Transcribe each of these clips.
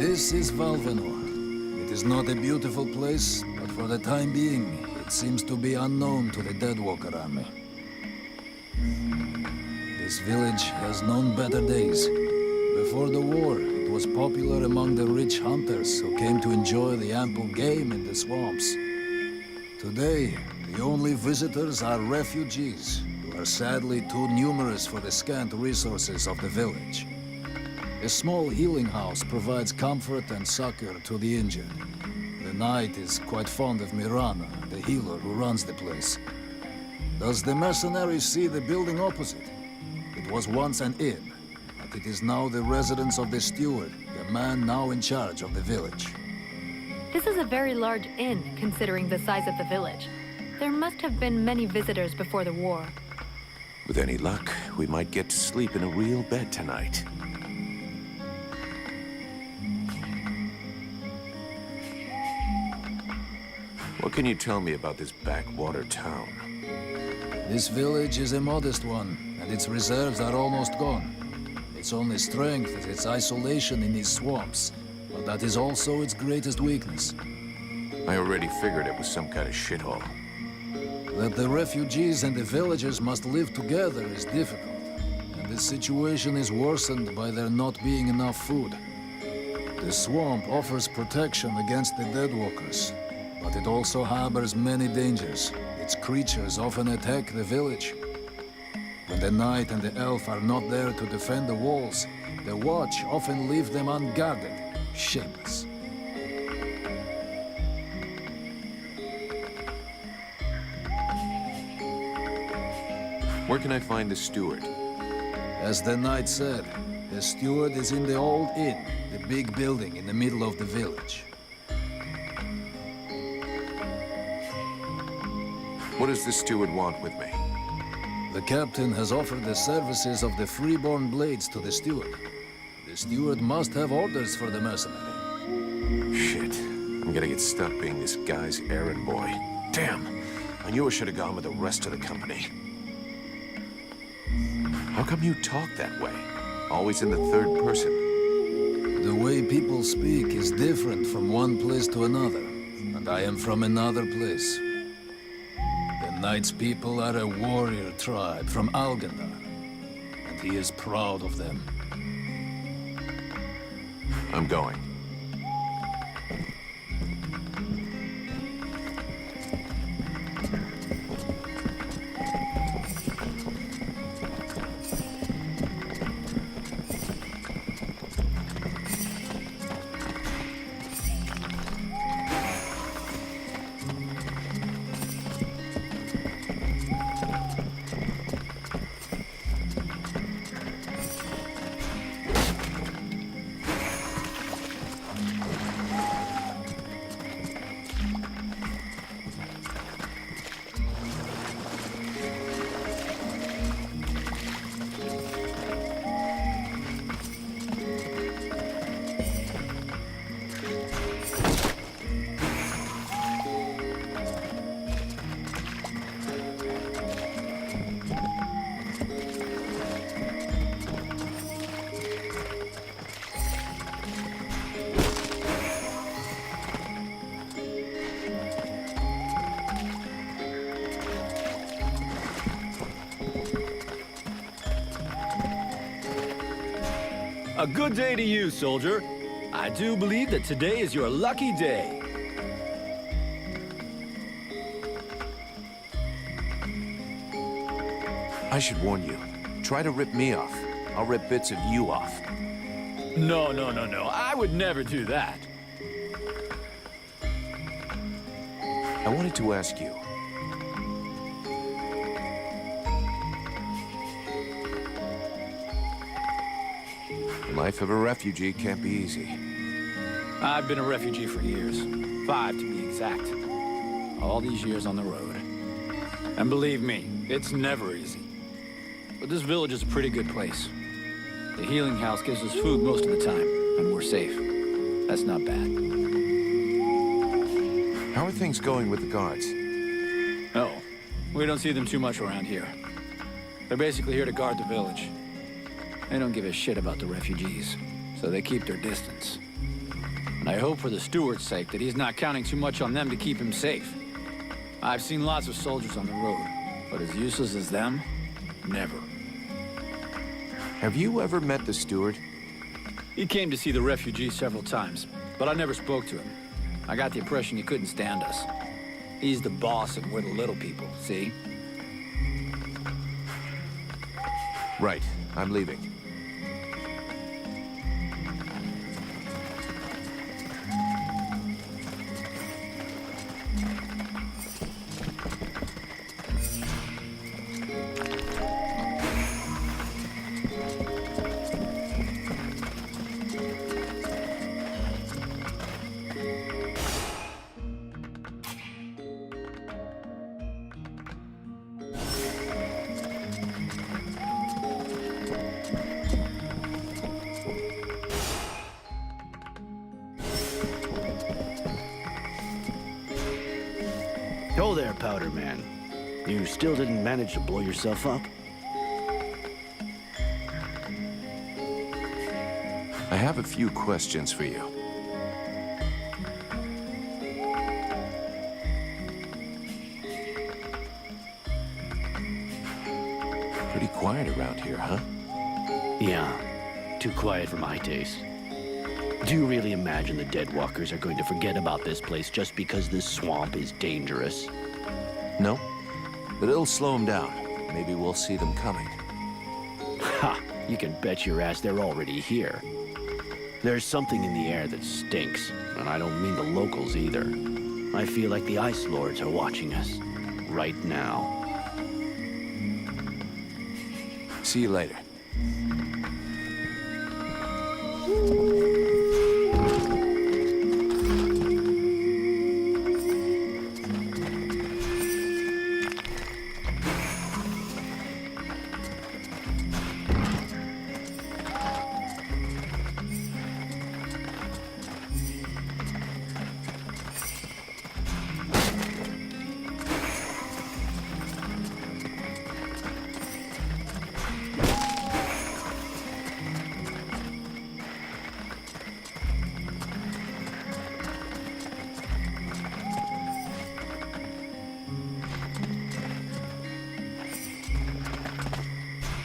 This is Valvenor. It is not a beautiful place, but for the time being, it seems to be unknown to the Deadwalker army. This village has known better days. Before the war, it was popular among the rich hunters who came to enjoy the ample game in the swamps. Today, the only visitors are refugees, who are sadly too numerous for the scant resources of the village. A small healing house provides comfort and succor to the injured. The knight is quite fond of Mirana, the healer who runs the place. Does the mercenary see the building opposite? It was once an inn, but it is now the residence of the steward, the man now in charge of the village. This is a very large inn, considering the size of the village. There must have been many visitors before the war. With any luck, we might get to sleep in a real bed tonight. What can you tell me about this backwater town? This village is a modest one, and its reserves are almost gone. Its only strength is its isolation in these swamps, but that is also its greatest weakness. I already figured it was some kind of shithole. That the refugees and the villagers must live together is difficult, and the situation is worsened by there not being enough food. The swamp offers protection against the Deadwalkers, but it also harbors many dangers. Its creatures often attack the village. When the knight and the elf are not there to defend the walls, the watch often leave them unguarded, shameless. Where can I find the steward? As the knight said, the steward is in the old inn, the big building in the middle of the village. What does the steward want with me? The captain has offered the services of the freeborn blades to the steward. The steward must have orders for the mercenary. Shit. I'm gonna get stuck being this guy's errand boy. Damn! I knew I should have gone with the rest of the company. How come you talk that way? Always in the third person. The way people speak is different from one place to another, and I am from another place. The knight's people are a warrior tribe from Algendar, and he is proud of them. I'm going. A good day to you, soldier. I do believe that today is your lucky day. I should warn you. Try to rip me off. I'll rip bits of you off. No. I would never do that. I wanted to ask you. The life of a refugee can't be easy. I've been a refugee for years. 5 to be exact. All these years on the road. And believe me, it's never easy. But this village is a pretty good place. The healing house gives us food most of the time, and we're safe. That's not bad. How are things going with the guards? Oh, we don't see them too much around here. They're basically here to guard the village. They don't give a shit about the refugees, so they keep their distance. And I hope for the steward's sake that he's not counting too much on them to keep him safe. I've seen lots of soldiers on the road, but as useless as them, never. Have you ever met the steward? He came to see the refugees several times, but I never spoke to him. I got the impression he couldn't stand us. He's the boss and we're the little people, see? Right. I'm leaving. Oh there, Powder Man. You still didn't manage to blow yourself up? I have a few questions for you. Pretty quiet around here, huh? Yeah, too quiet for my taste. Do you really imagine the Deadwalkers are going to forget about this place just because this swamp is dangerous? No, but it'll slow them down. Maybe we'll see them coming. Ha! You can bet your ass they're already here. There's something in the air that stinks, and I don't mean the locals either. I feel like the Ice Lords are watching us. Right now. See you later.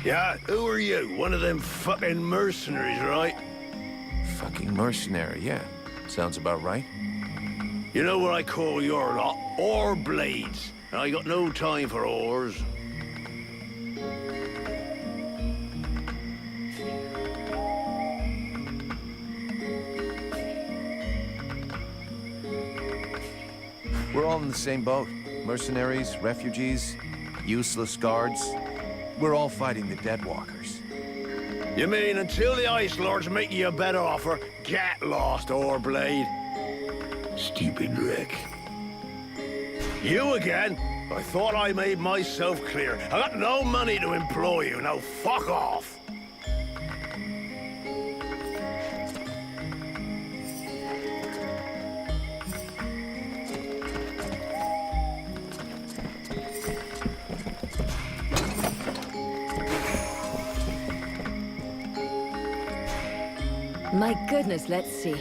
Yeah, who are you? One of them fucking mercenaries, right? Fucking mercenary, yeah. Sounds about right. You know what I call your lot? Ore blades. And I got no time for ores. We're all in the same boat. Mercenaries, refugees, useless guards. We're all fighting the Deadwalkers. You mean until the Ice Lords make you a better offer, get lost, ore blade? Stupid wreck. You again? I thought I made myself clear. I got no money to employ you. Now fuck off. My goodness, let's see.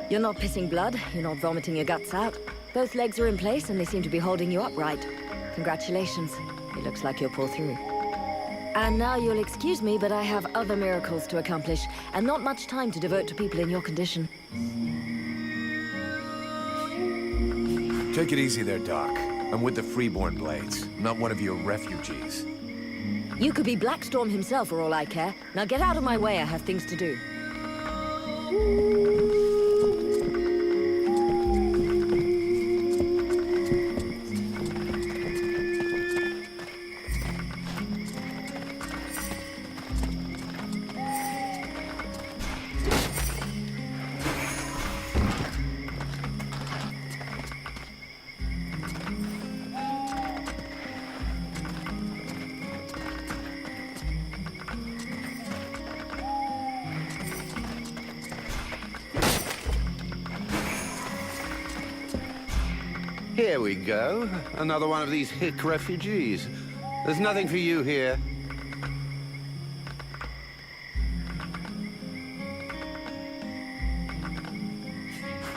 You're not pissing blood, you're not vomiting your guts out. Both legs are in place and they seem to be holding you upright. Congratulations. It looks like you'll pull through. And now you'll excuse me, but I have other miracles to accomplish, and not much time to devote to people in your condition. Take it easy there, Doc. I'm with the Freeborn Blades, not one of your refugees. You could be Blackstorm himself for all I care. Now get out of my way, I have things to do. Here we go. Another one of these hick refugees. There's nothing for you here.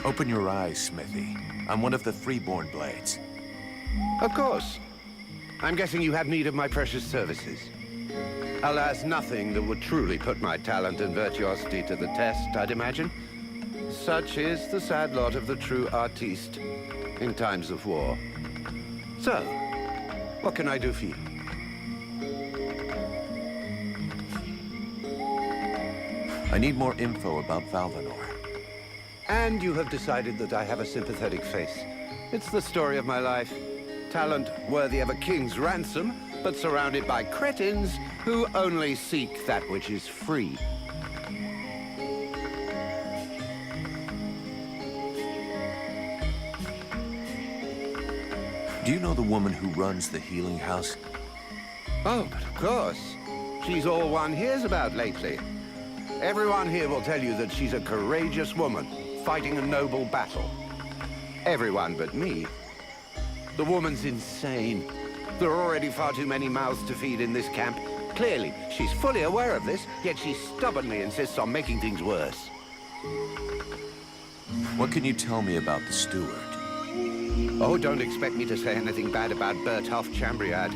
Open your eyes, Smithy. I'm one of the Freeborn Blades. Of course. I'm guessing you have need of my precious services. Alas, nothing that would truly put my talent and virtuosity to the test, I'd imagine. Such is the sad lot of the true artiste in times of war. So, what can I do for you? I need more info about Valvanor. And you have decided that I have a sympathetic face. It's the story of my life. Talent worthy of a king's ransom, but surrounded by cretins who only seek that which is free. Do you know the woman who runs the healing house? Oh, but of course. She's all one hears about lately. Everyone here will tell you that she's a courageous woman, fighting a noble battle. Everyone but me. The woman's insane. There are already far too many mouths to feed in this camp. Clearly, she's fully aware of this, yet she stubbornly insists on making things worse. What can you tell me about the steward? Oh, don't expect me to say anything bad about Bertolf Chambriad.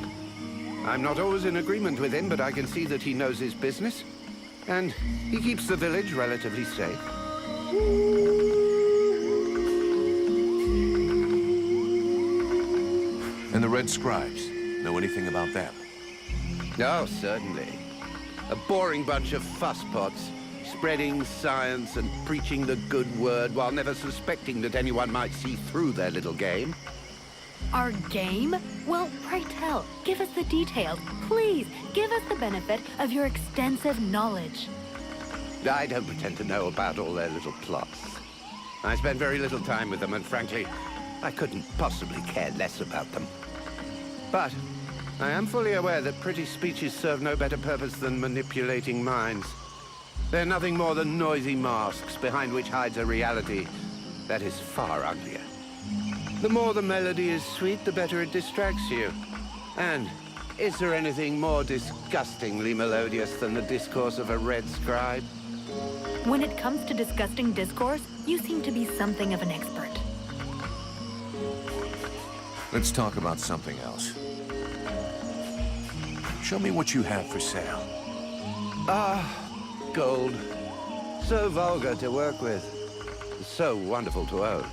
I'm not always in agreement with him, but I can see that he knows his business. And he keeps the village relatively safe. And the Red Scribes? Know anything about them? Oh, certainly. A boring bunch of fusspots, spreading science and preaching the good word while never suspecting that anyone might see through their little game. Our game? Well, pray tell, give us the details. Please, give us the benefit of your extensive knowledge. I don't pretend to know about all their little plots. I spend very little time with them, and frankly, I couldn't possibly care less about them. But I am fully aware that pretty speeches serve no better purpose than manipulating minds. They're nothing more than noisy masks behind which hides a reality that is far uglier. The more the melody is sweet, the better it distracts you. And is there anything more disgustingly melodious than the discourse of a red scribe? When it comes to disgusting discourse, you seem to be something of an expert. Let's talk about something else. Show me what you have for sale. Gold. So vulgar to work with. So wonderful to own.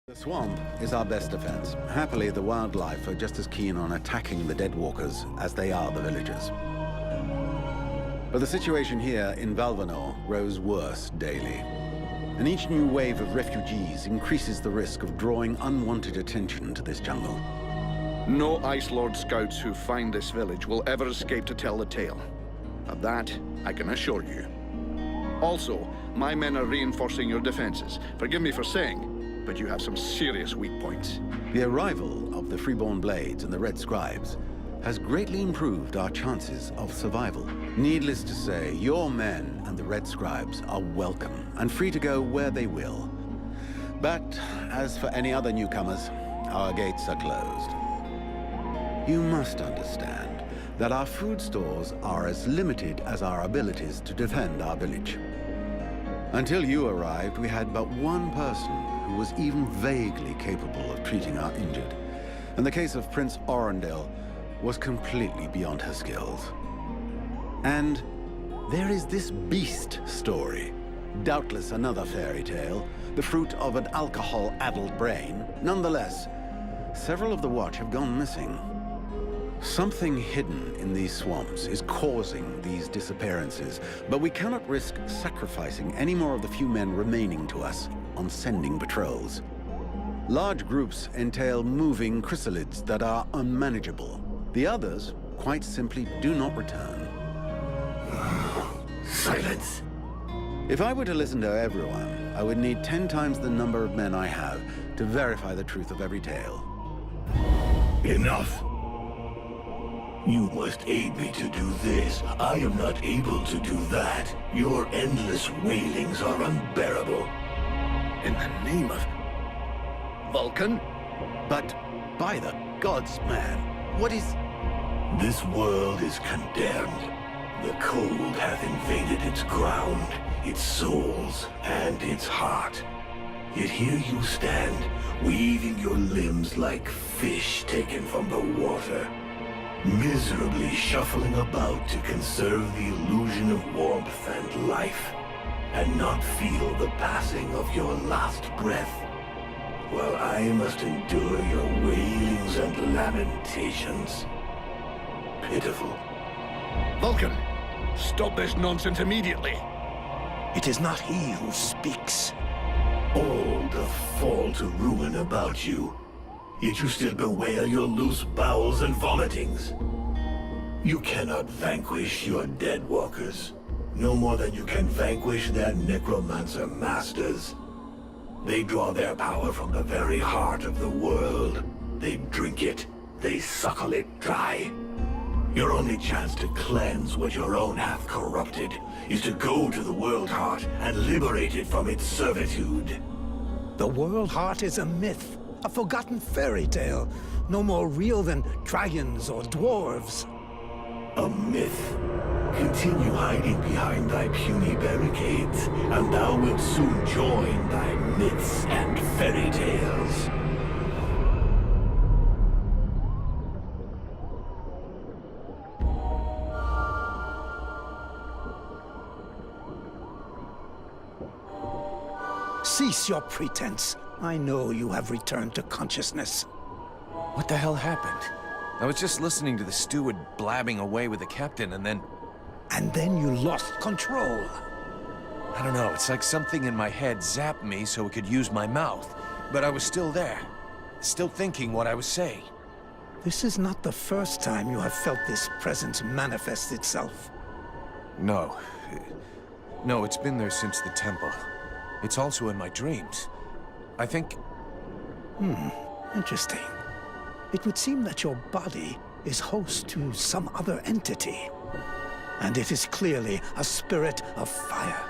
The swamp is our best defense. Happily, the wildlife are just as keen on attacking the deadwalkers as they are the villagers. But the situation here in Valvanor grows worse daily. And each new wave of refugees increases the risk of drawing unwanted attention to this jungle. No Ice Lord scouts who find this village will ever escape to tell the tale. Of that, I can assure you. Also, my men are reinforcing your defenses. Forgive me for saying, but you have some serious weak points. The arrival of the Freeborn Blades and the Red Scribes has greatly improved our chances of survival. Needless to say, your men and the Red Scribes are welcome and free to go where they will. But as for any other newcomers, our gates are closed. You must understand that our food stores are as limited as our abilities to defend our village. Until you arrived, we had but one person who was even vaguely capable of treating our injured. And the case of Prince Orendil was completely beyond her skills. And there is this beast story. Doubtless another fairy tale, the fruit of an alcohol-addled brain. Nonetheless, several of the Watch have gone missing. Something hidden in these swamps is causing these disappearances, but we cannot risk sacrificing any more of the few men remaining to us on sending patrols. Large groups entail moving chrysalids that are unmanageable. The others, quite simply, do not return. Silence. If I were to listen to everyone, I would need 10 times the number of men I have to verify the truth of every tale. Enough. You must aid me to do this. I am not able to do that. Your endless wailings are unbearable. In the name of Vulcan? But by the gods, man, what is... This world is condemned. The cold hath invaded its ground, its souls, and its heart. Yet here you stand, weaving your limbs like fish taken from the water, miserably shuffling about to conserve the illusion of warmth and life, and not feel the passing of your last breath, while I must endure your wailings and lamentations. Pitiful. Vulcan, stop this nonsense immediately. It is not he who speaks. All doth fall to ruin about you, yet you still bewail your loose bowels and vomitings. You cannot vanquish your dead walkers, no more than you can vanquish their necromancer masters. They draw their power from the very heart of the world. They drink it, they suckle it dry. Your only chance to cleanse what your own hath corrupted is to go to the World Heart and liberate it from its servitude. The World Heart is a myth, a forgotten fairy tale, no more real than dragons or dwarves. A myth. Continue hiding behind thy puny barricades, and thou wilt soon join thy myths and fairy tales. Cease your pretense. I know you have returned to consciousness. What the hell happened? I was just listening to the steward blabbing away with the captain, and then... And then you lost control. I don't know, it's like something in my head zapped me so it could use my mouth. But I was still there, still thinking what I was saying. This is not the first time you have felt this presence manifest itself. No. No, it's been there since the temple. It's also in my dreams. I think... Interesting. It would seem that your body is host to some other entity. And it is clearly a spirit of fire.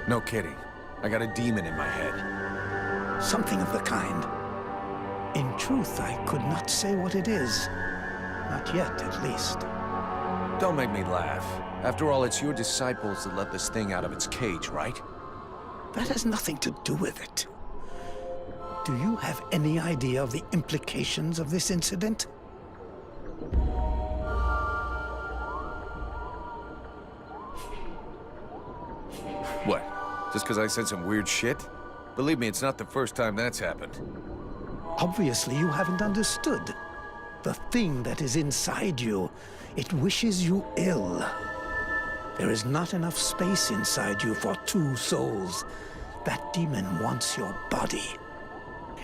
No kidding. I got a demon in my head. Something of the kind. In truth, I could not say what it is. Not yet, at least. Don't make me laugh. After all, it's your disciples that let this thing out of its cage, right? That has nothing to do with it. Do you have any idea of the implications of this incident? What? Just because I said some weird shit? Believe me, it's not the first time that's happened. Obviously, you haven't understood. The thing that is inside you, it wishes you ill. There is not enough space inside you for two souls. That demon wants your body.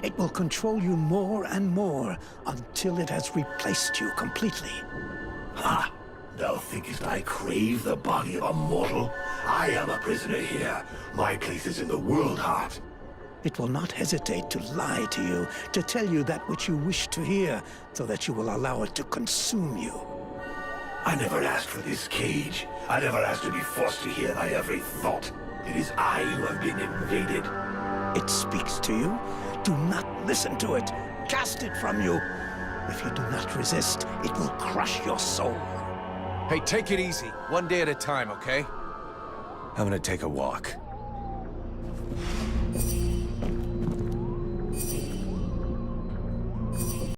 It will control you more and more until it has replaced you completely. Ha! Thou thinkest I crave the body of a mortal? I am a prisoner here. My place is in the world heart. It will not hesitate to lie to you, to tell you that which you wish to hear, so that you will allow it to consume you. I never asked for this cage. I never asked to be forced to hear thy every thought. It is I who have been invaded. It speaks to you. Do not listen to it. Cast it from you. If you do not resist, it will crush your soul. Hey, take it easy. One day at a time, okay? I'm gonna take a walk.